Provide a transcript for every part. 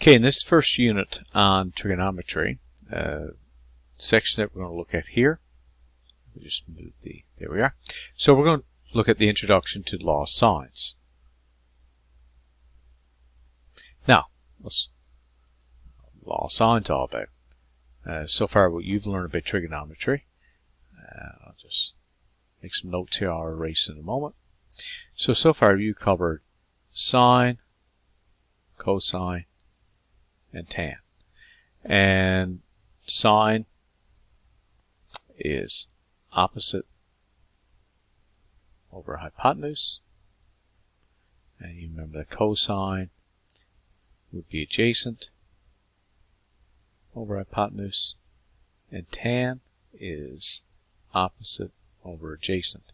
Okay, in this first unit on trigonometry, section that we're going to look at here, we just move there we are. So we're going to look at the introduction to law of sines. Now, what's law of sines all about? So far, what you've learned about trigonometry. I'll just make some notes here. I'll erase in a moment. So far you covered sine, cosine, and tan. And sine is opposite over hypotenuse. And you remember that cosine would be adjacent over hypotenuse. And tan is opposite over adjacent.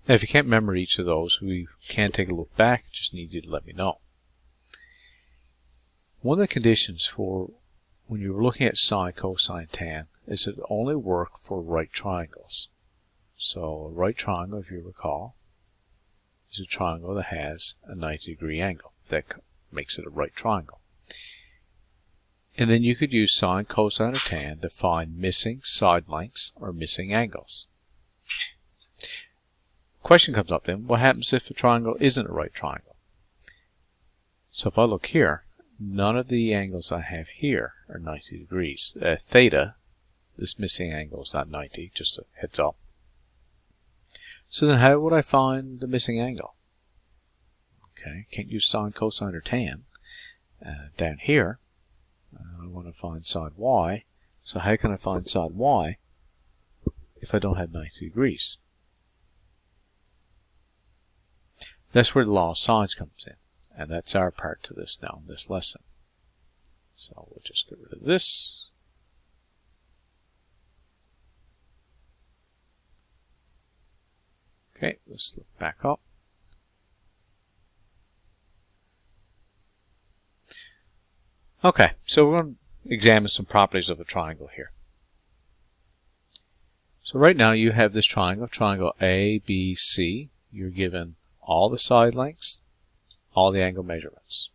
Now, if you can't remember each of those, we can take a look back. Just need you to let me know. One of the conditions for when you're looking at sine, cosine, tan is it only work for right triangles. So a right triangle, if you recall, is a triangle that has a 90-degree angle. That makes it a right triangle. And then you could use sine, cosine, or tan to find missing side lengths or missing angles. Question comes up then, what happens if a triangle isn't a right triangle? So if I look here, none of the angles I have here are 90 degrees. Theta, this missing angle, is not 90, just a heads up. So then how would I find the missing angle? Okay, can't use sine, cosine, or tan. Down here, I want to find side y. So how can I find side y if I don't have 90 degrees? That's where the law of sines comes in. And that's our part to this now in this lesson. So we'll just get rid of this. Okay, let's look back up. Okay, so we're going to examine some properties of a triangle here. So right now you have this triangle, triangle ABC. You're given all the side lengths, all the angle measurements.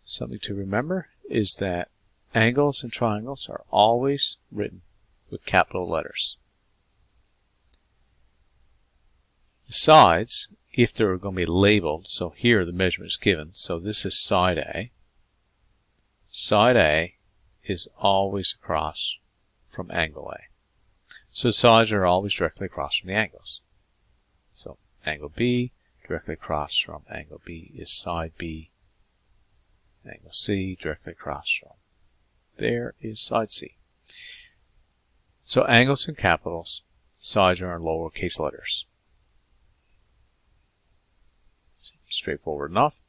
Something to remember is that angles and triangles are always written with capital letters. The sides, if they're going to be labeled, so here the measurement is given, so this is side A. Side A is always across from angle A. So the sides are always directly across from the angles. So angle B directly across from angle B is side B. Angle C directly across from there is side C. So angles in capitals, sides are in lowercase letters. Straightforward enough.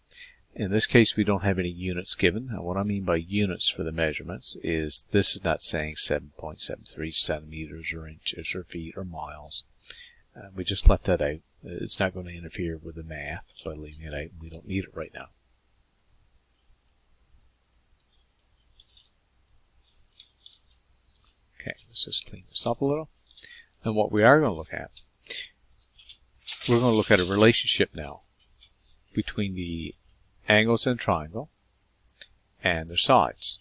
In this case, we don't have any units given. Now, what I mean by units for the measurements is this is not saying 7.73 centimeters or inches or feet or miles. We just left that out. It's not going to interfere with the math by leaving it out. We don't need it right now. Okay, let's just clean this up a little. And what we are going to look at, we're going to look at a relationship now between the angles in a triangle and their sides.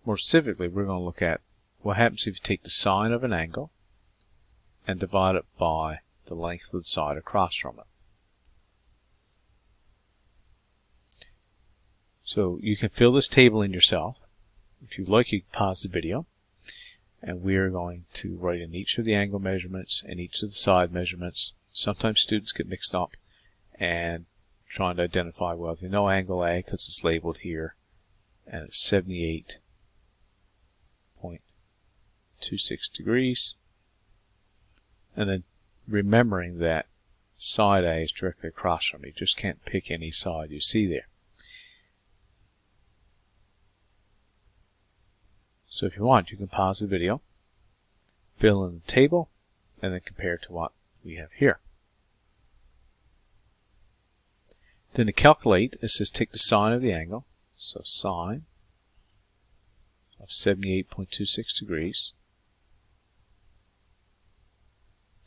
More specifically, we're going to look at what happens if you take the sine of an angle and divide it by the length of the side across from it. So you can fill this table in yourself. If you'd like, you can pause the video. And we are going to write in each of the angle measurements and each of the side measurements. Sometimes students get mixed up and trying to identify, well, they know angle A because it's labeled here, and it's 78.26 degrees. And then remembering that side A is directly across from you. You just can't pick any side you see there. So if you want, you can pause the video, fill in the table, and then compare to what we have here. Then to calculate, it says take the sine of the angle, so sine of 78.26 degrees,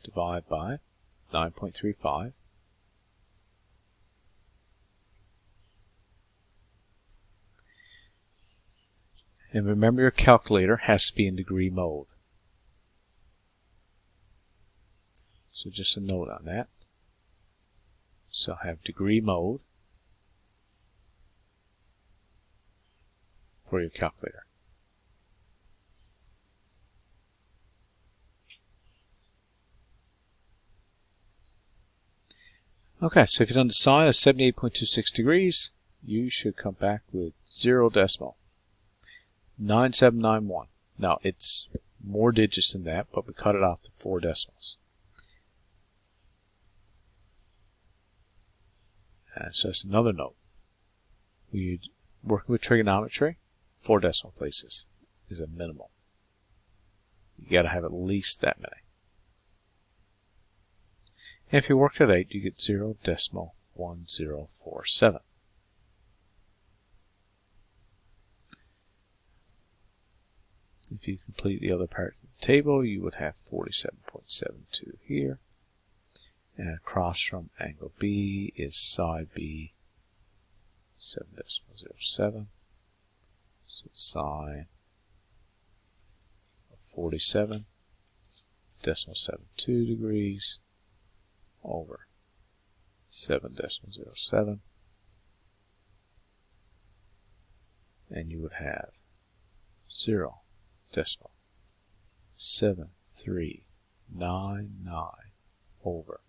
divide by 9.35, And remember, your calculator has to be in degree mode. So just a note on that. So have degree mode for your calculator. Okay, so if you've done the sine of 78.26 degrees, you should come back with 0 decimal 9791. Now, it's more digits than that, but we cut it out to 4 decimals. And so that's another note. We're working with trigonometry, 4 decimal places is a minimum. You got to have at least that many. And if you work at 8, you get 0 decimal 1047. If you complete the other part of the table, you would have 47.72 here. And across from angle B is side B, 7.07. So sine of 47.72 degrees over 7.07. And you would have 0.7399 over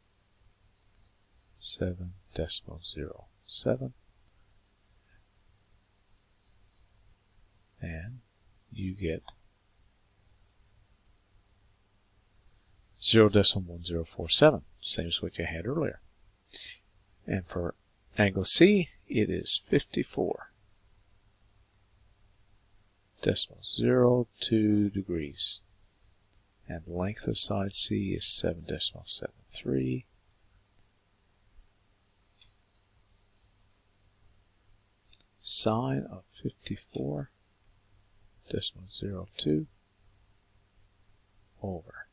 7.07, and you get 0.1047, same as what you had earlier. And for angle C, it is 54.02 degrees, and the length of side C is 7.73. Sine of 54.02 over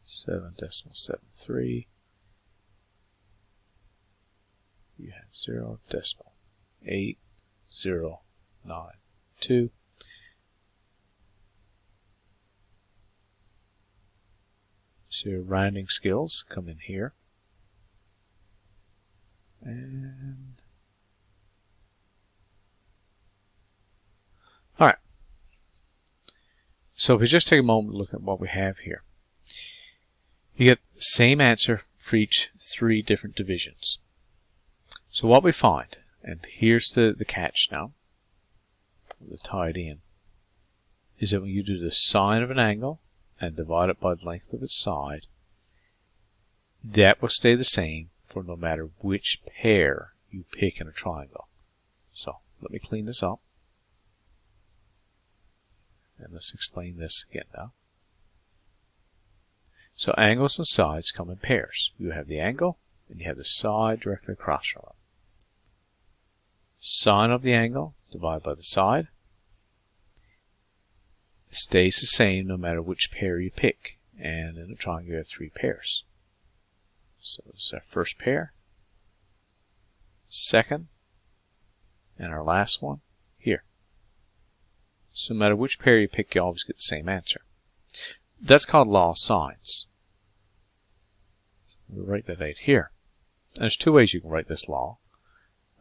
7.73. You have 0.8092. So your rounding skills come in here. And all right. So if we just take a moment to look at what we have here, you get the same answer for each 3 different divisions. So what we find, and here's the catch now, the tied in, is that when you do the sine of an angle and divide it by the length of its side, that will stay the same for no matter which pair you pick in a triangle. So let me clean this up. And let's explain this again now. So angles and sides come in pairs. You have the angle, and you have the side directly across from it. Sine of the angle divided by the side. It stays the same no matter which pair you pick. And in a triangle, you have 3 pairs. So this is our first pair, second, and our last one here. So no matter which pair you pick, you always get the same answer. That's called law of sines. We'll write that out here. And there's 2 ways you can write this law.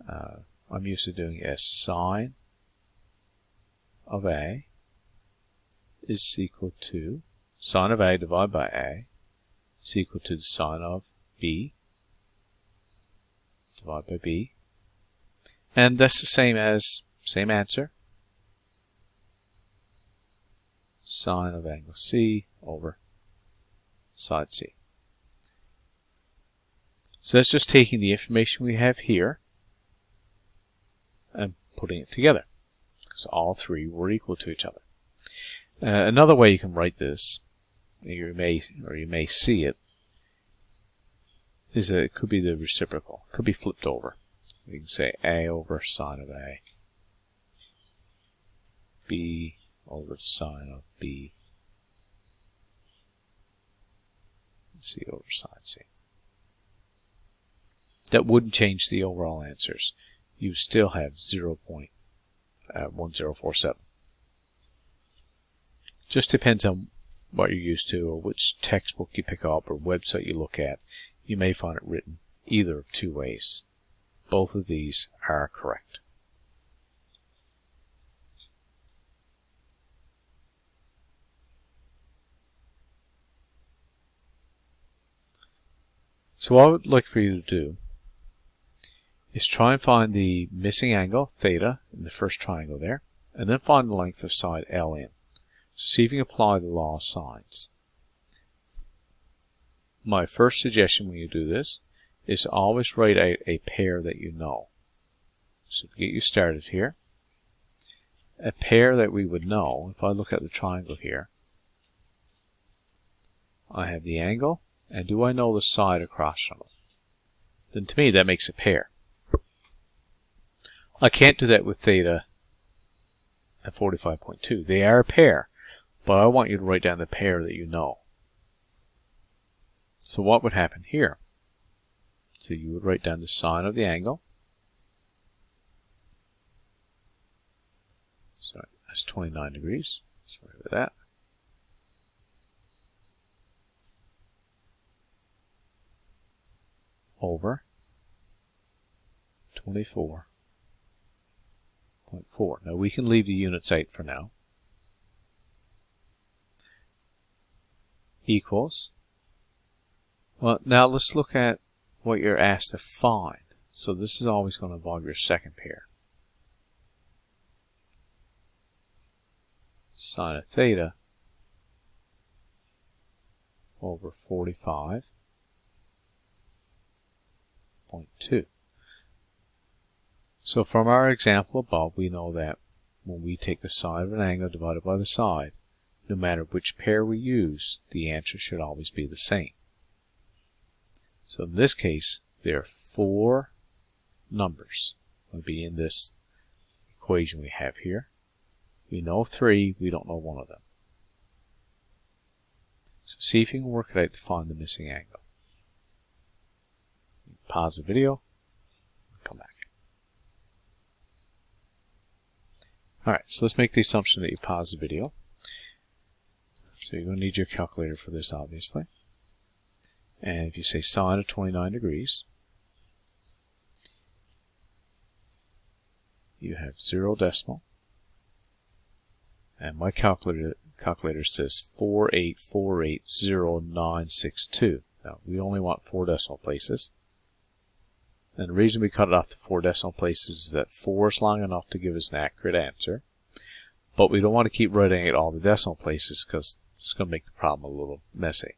I'm used to doing it as sine of A is equal to sine of A divided by A is equal to the sine of B divided by B. And that's the same answer. Sine of angle C over side C. So that's just taking the information we have here and putting it together, because all 3 were equal to each other. Another way you can write this, you may see it, is that it could be the reciprocal. It could be flipped over. We can say A over sine of A, B over sine of B, and C over sine C. That wouldn't change the overall answers. You still have 0.1047. Just depends on what you're used to or which textbook you pick up or website you look at. You may find it written either of two ways. Both of these are correct. So what I would like for you to do is try and find the missing angle, theta, in the first triangle there, and then find the length of side LN. So see if you can apply the law of sines. My first suggestion when you do this is to always write out a pair that you know. So to get you started here, a pair that we would know, if I look at the triangle here, I have the angle, and do I know the side across from it? Then to me that makes a pair. I can't do that with theta at 45.2. They are a pair, but I want you to write down the pair that you know. So what would happen here? So you would write down the sine of the angle. Sorry, that's 29 degrees. Sorry about that. Over 24.4. Now we can leave the units out for now. Equals. Well, now let's look at what you're asked to find. So this is always going to involve your second pair. Sine of theta over 45.2. So from our example above, we know that when we take the sine of an angle divided by the side, no matter which pair we use, the answer should always be the same. So in this case, there are 4 numbers going to be in this equation we have here. We know 3, we don't know one of them. So see if you can work it out to find the missing angle. Pause the video and come back. Alright, so let's make the assumption that you pause the video. So you're going to need your calculator for this, obviously. And if you say sine of 29 degrees, you have 0 decimal. And my calculator says 48480.962. Now, we only want 4 decimal places. And the reason we cut it off to 4 decimal places is that 4 is long enough to give us an accurate answer. But we don't want to keep writing out all the decimal places because it's going to make the problem a little messy.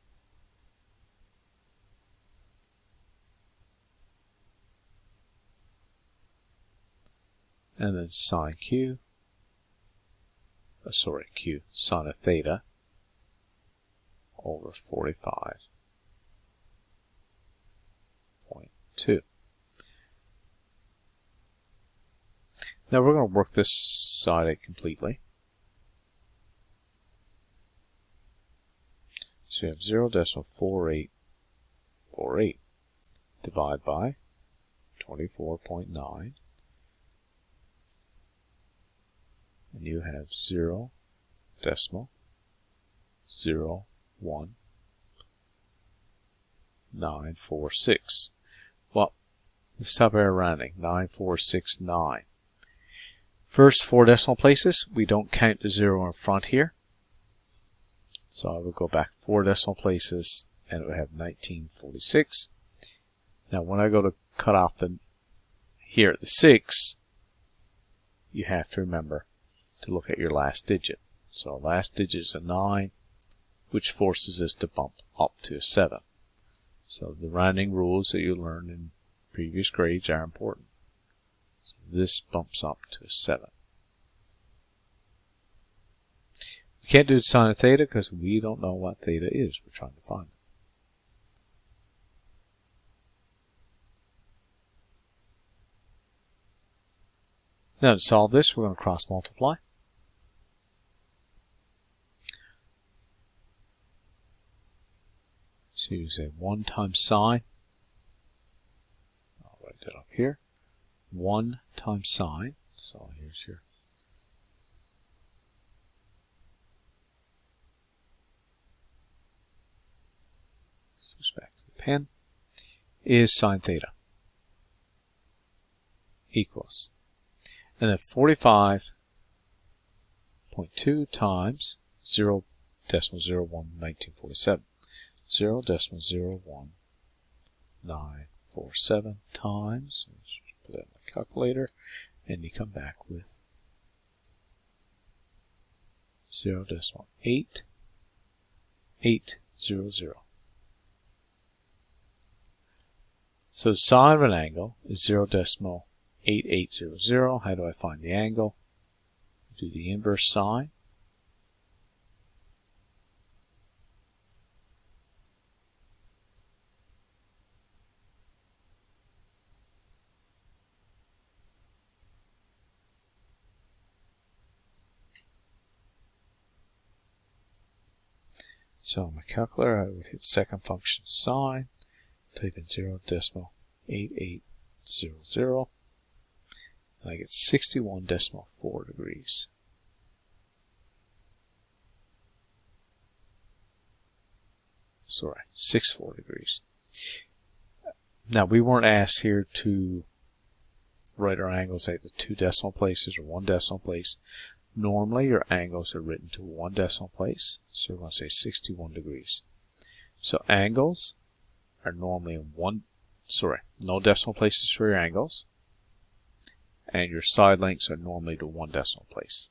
And then sine Q, sine of theta over 45.2. Now we're going to work this side out completely. So you have 0.4848 divided by 24.9. And you have 0.01946. Well, let's stop our rounding. 9469. First 4 decimal places, we don't count the 0 in front here. So I will go back 4 decimal places and it would have 1946. Now when I go to cut off here at the 6, you have to remember to look at your last digit. So last digit is a 9, which forces us to bump up to a 7. So the rounding rules that you learned in previous grades are important. So this bumps up to a 7. We can't do the sine of theta because we don't know what theta is. We're trying to find it. Now to solve this, we're going to cross multiply. So you say 1 times sine. I'll write that up here. 1 times sine. So here's your Switch back to the pen. Is sine theta equals, and then 45.2 times 0.011947. 0.01947 times, let's put that in the calculator, and you come back with 0.8800. So the sine of an angle is 0.8800. How do I find the angle? Do the inverse sine. So on my calculator, I would hit second function sine, type in 0.8800, and I get 61.4 degrees. Sorry, 64 degrees. Now, we weren't asked here to write our angles at the 2 decimal places or 1 decimal place. Normally, your angles are written to 1 decimal place, so we're going to say 61 degrees. So angles are normally in no decimal places for your angles, and your side lengths are normally to 1 decimal place.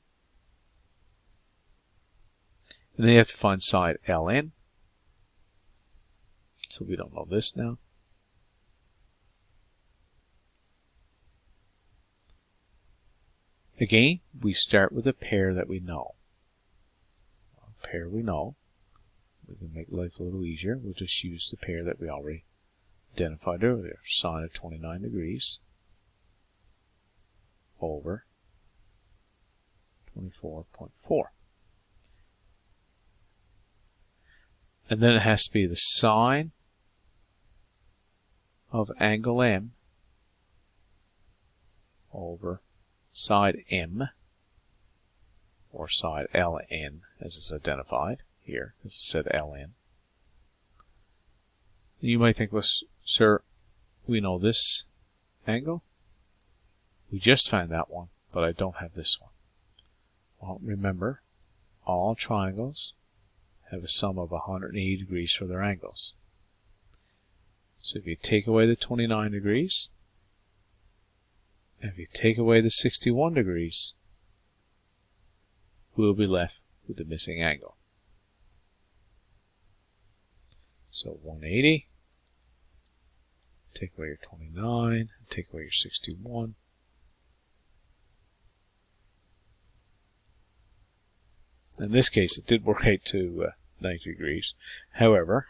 And then you have to find side ln. So we don't know this now. Again, we start with a pair that we know. A pair we know. We can make life a little easier. We'll just use the pair that we already identified earlier. Sine of 29 degrees over 24.4. And then it has to be the sine of angle M over side M, or side LN, as it's identified here, as it said LN. You might think, well, sir, we know this angle. We just found that one, but I don't have this one. Well, remember, all triangles have a sum of 180 degrees for their angles. So if you take away the 29 degrees, and if you take away the 61 degrees, we'll be left with the missing angle. So 180, take away your 29, take away your 61. In this case, it did work out to 90 degrees. However,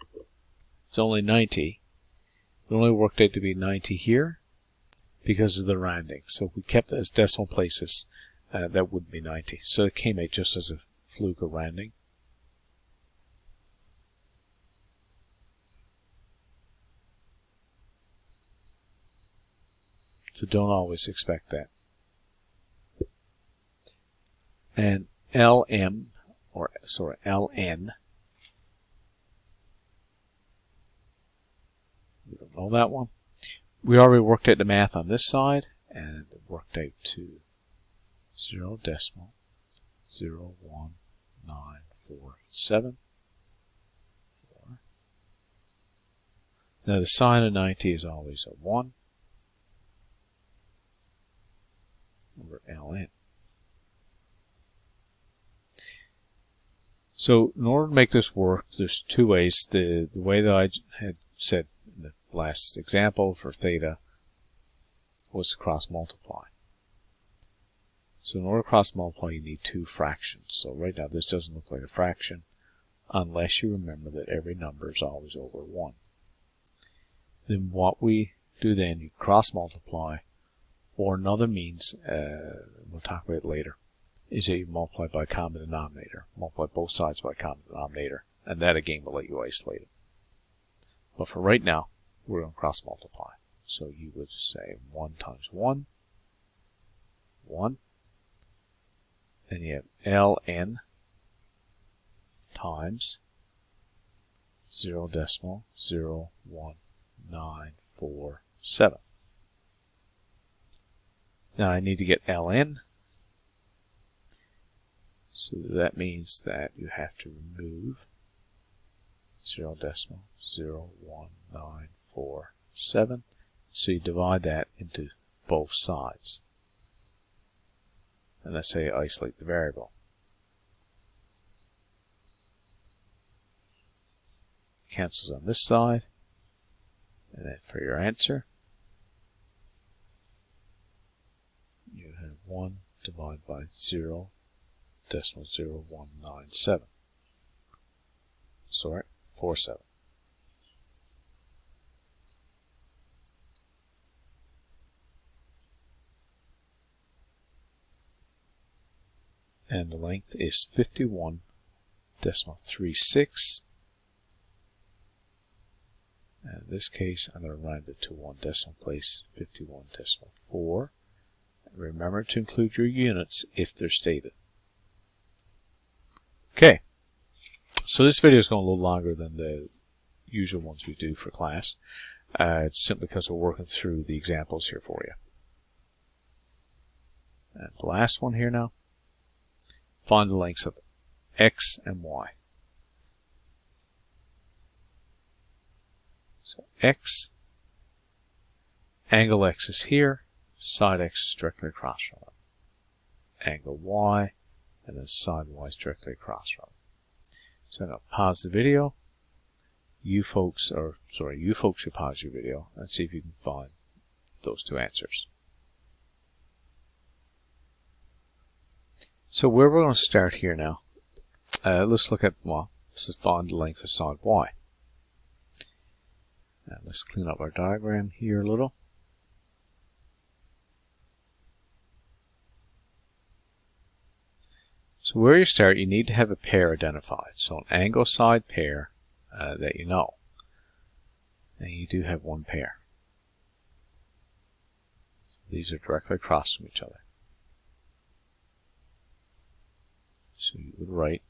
it's only 90. It only worked out to be 90 here because of the rounding. So if we kept it as decimal places, that would be 90. So it came out just as a fluke of rounding. So don't always expect that. And LN, we don't know that one. We already worked out the math on this side, and it worked out to 0.01947. Now the sine of 90 is always a 1 over ln. So in order to make this work, there's two ways. The way that I had said in the last example for theta was to cross multiply. So in order to cross multiply, you need two fractions. So right now this doesn't look like a fraction unless you remember that every number is always over 1. Then what we do then, you cross multiply, or another means, we'll talk about it later, is that you multiply by a common denominator. Multiply both sides by a common denominator, and that again will let you isolate it. But for right now, we're going to cross multiply. So you would say 1 times 1, 1, and you have ln times 0.01947. Now I need to get ln, so that means that you have to remove 0.01947. So you divide that into both sides. And let's say isolate the variable. Cancels on this side. And then for your answer, you have 1 divided by 0.0197. Sorry, 47. And the length is 51.36. And in this case, I'm going to round it to 1 decimal place, 51.4. And remember to include your units if they're stated. Okay, so this video is going a little longer than the usual ones we do for class. It's simply because we're working through the examples here for you. And the last one here now. Find the lengths of x and y. So x, angle x is here, side x is directly across from it. Angle y, and then side y is directly across from it. So I'm going to pause the video. You folks should pause your video and see if you can find those two answers. So where we're going to start here now, let's look at, well, this is find the length of side y. Now let's clean up our diagram here a little. So where you start, you need to have a pair identified. So an angle side pair that you know. And you do have one pair. So these are directly across from each other. So you would write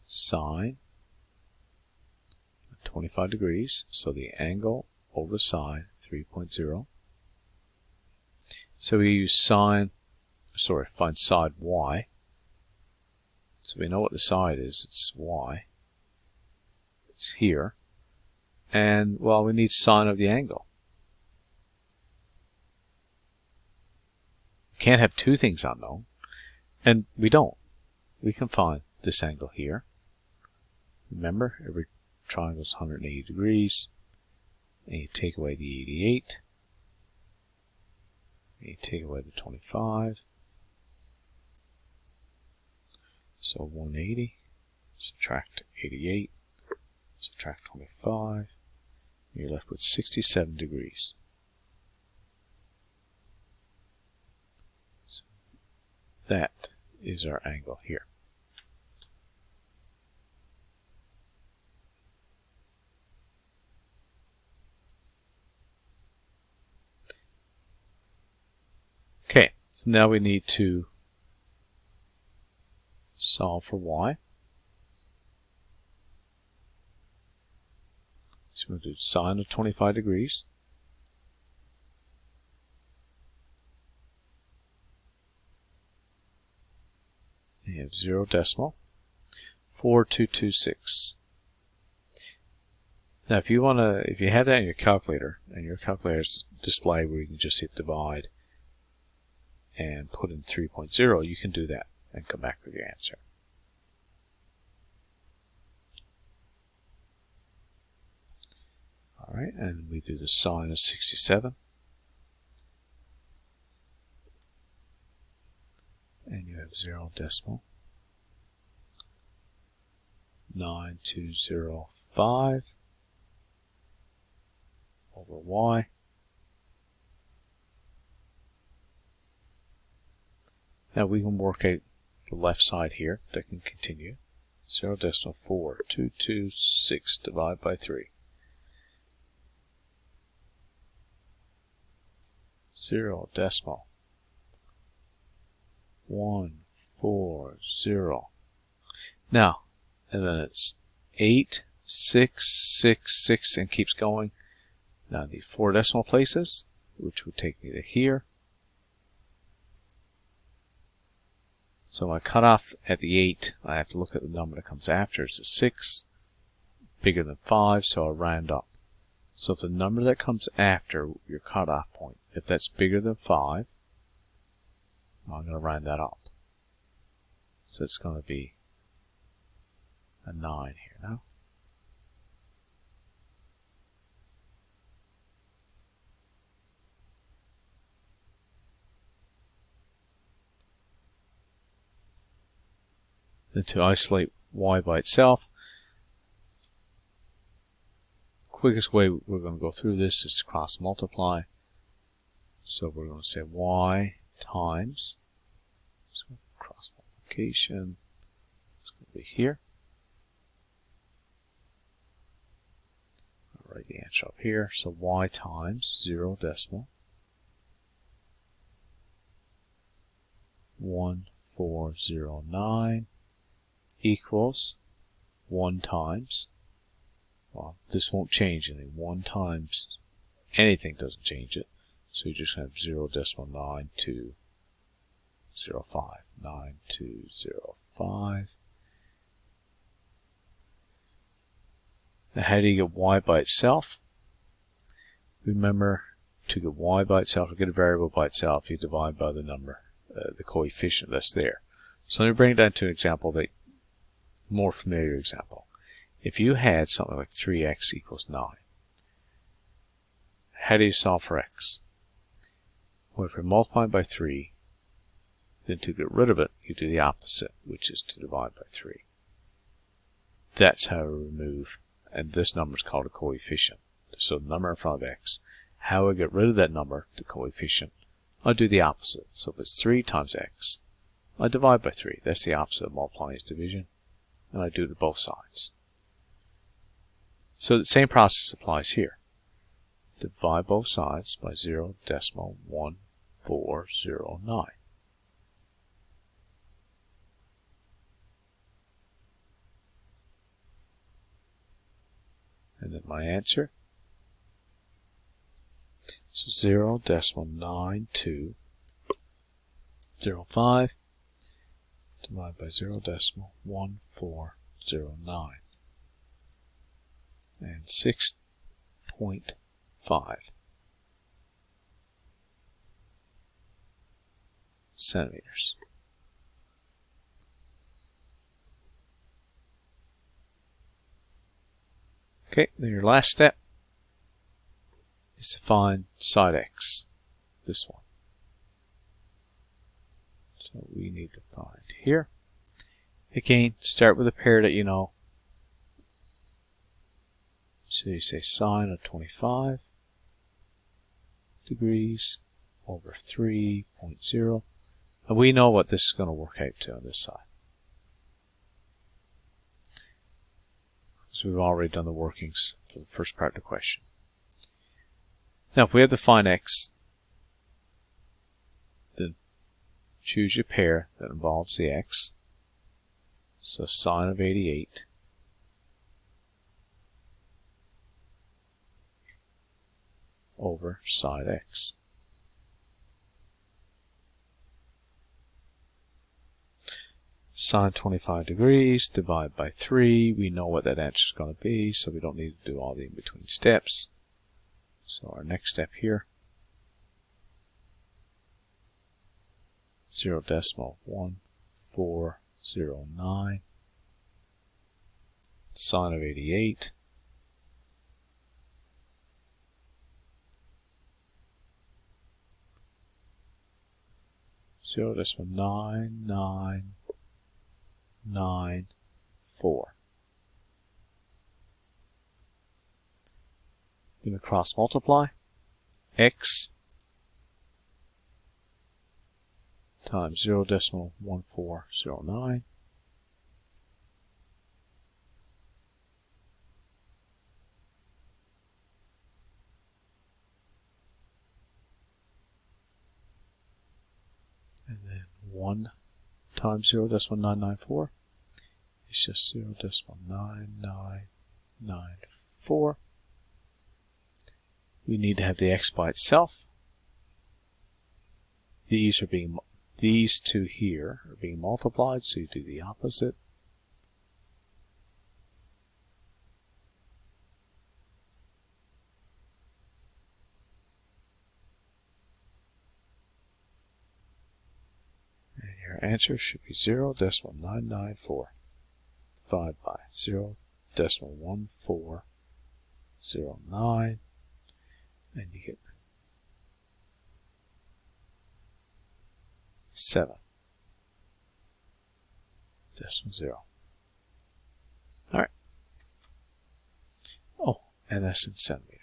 sine 25 degrees, so the angle over side 3.0. So we use find side y. So we know what the side is, it's y. It's here. And, well, we need sine of the angle. You can't have two things unknown. And we don't. We can find this angle here. Remember, every triangle is 180 degrees. And you take away the 88. And you take away the 25. So 180. Subtract 88. Subtract 25. And you're left with 67 degrees. So that is our angle here. Okay, so now we need to solve for y. So we'll do sine of 25 degrees. You have 0 decimal 4226. Now if you have that in your calculator, and your calculator's display where you can just hit divide and put in 3.0, you can do that and come back with your answer. Alright, and we do the sine of 67. And you have 0 decimal 9205 over y. Now we can work out the left side here. That can continue. 0 decimal 4226 divided by 3. 0 decimal 140. Now, and then it's 8 6, 6, 6, and keeps going. Now I need 4 decimal places, which would take me to here. So my cutoff at the 8, I have to look at the number that comes after. It's a 6, bigger than 5, so I'll round up. So if the number that comes after your cutoff point, if that's bigger than 5, I'm going to round that up. So it's going to be a 9 here now. Then to isolate y by itself, quickest way we're going to go through this is to cross multiply. So we're going to say y times, so cross multiplication, it's going to be here. I'll write the answer up here. So y times 0 decimal 1409 equals 1 times, well, this won't change anything. 1 times anything doesn't change it. So you just have 0 decimal 9205. 9205. Now how do you get y by itself? Remember, to get y by itself, to get a variable by itself, you divide by the number, the coefficient that's there. So let me bring it down to an example, that more familiar example. If you had something like 3x equals 9, how do you solve for x? Well, if you're multiplying by 3, then to get rid of it, you do the opposite, which is to divide by 3. That's how we remove, and this number is called a coefficient. So the number in front of x. How I get rid of that number, the coefficient, I do the opposite. So if it's 3 times x, I divide by 3. That's the opposite of multiplying is division. And I do it to both sides. So the same process applies here. Divide both sides by 0 decimal 1409. And then my answer, so 0 decimal 9205 divided by 0 decimal 1409. And 6.5 centimeters. Okay, then your last step is to find side x, this one. So we need to find here. Again, start with a pair that you know. So you say sine of 25 degrees over 3.0. And we know what this is going to work out to on this side. So we've already done the workings for the first part of the question. Now if we have to find x, then choose your pair that involves the x. So sine of 88 over side x. Sine 25 degrees, divide by 3. We know what that answer is going to be, so we don't need to do all the in-between steps. So our next step here, 0 decimal 1409, sine of 88, zero decimal 9994. Then we cross multiply x times 0 decimal 1409 and then 1 times 0 decimal 994 is just 0 decimal 9994. 0.94. We need to have the x by itself. These two here are being multiplied, so you do the opposite. And your answer should be 0.994 divided by 0.1409, and you get 7.0. Alright. Oh, and that's in centimeters.